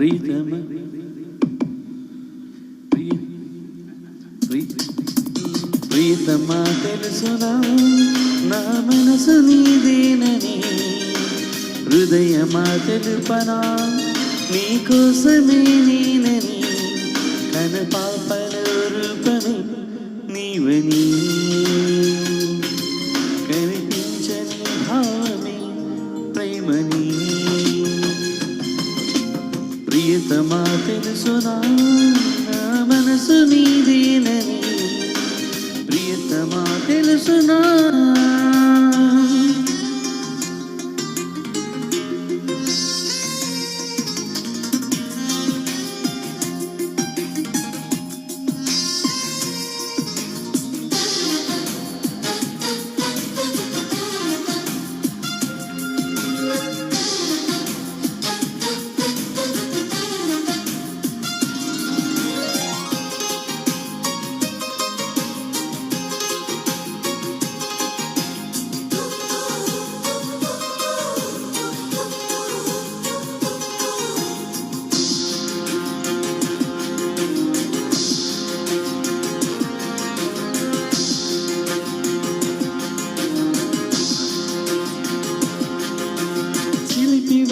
ప్రీతమ ప్రీతమా తెలుసునా నా మనసు నీదేనని, హృదయమా తెలుపనా నీకోసమే నేనని, కన పాపల రూపమే నీవని, కనిపించని భావమే ప్రేమని. ప్రియతమా తెలుసునా నా మనసు నీదేనని, ప్రియతమా తెలుసునా.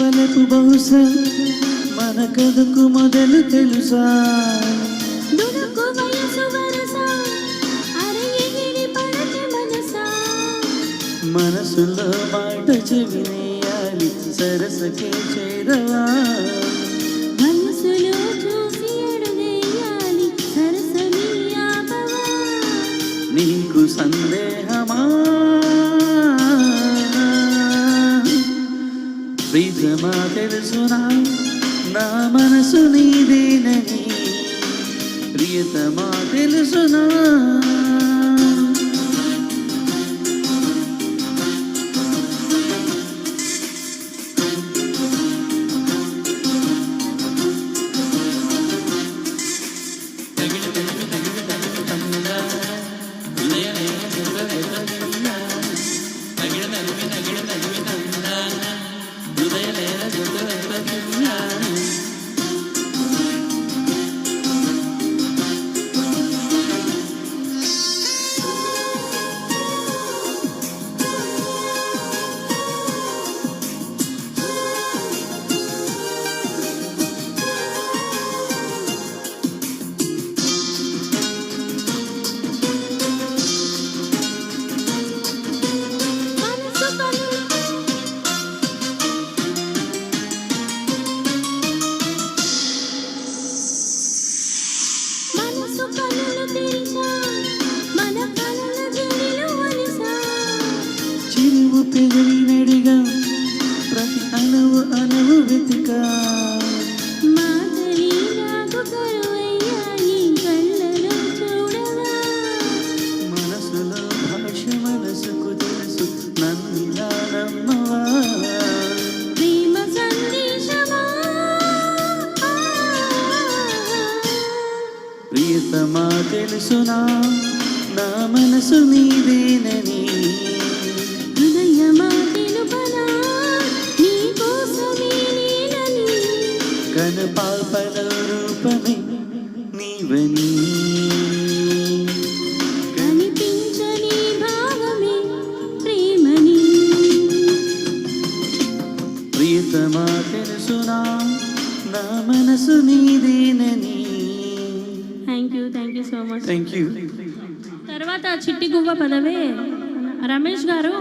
వలపు బహుశా మన కథకు మొదలు తెలుసా, మనసులో మాట చెవినేయాలి సరసకే చేరవా, మనసులో చూసి అడుగేయాలి సరసని ఆపవా, నీకు సందేహమా ప్రీతమా తెలుసునా నా మనసు నీదేనని, ప్రియతమా తెలుసునా. పెరిగినడిగా ప్రతి అణువు అణువు వెతికా, మాటలి నాకు కరువయ్యాయి కళ్ళలో చూడవా, మనసులో భాష మనసుకు తెలుసు నన్నిలా నమ్మవా, ప్రేమ సందేశమా ప్రియతమా తెలుసునా నా మనసు నీదేనని, కన పాపల రూపమే నీవని, కనిపించని భావమే ప్రేమని. ప్రియతమా తెలుసునా నా మనసు నీదేనని. Thank you so much. Thank you. తర్వాత చిట్టి గువ్వ పదవే రమేష్ గారు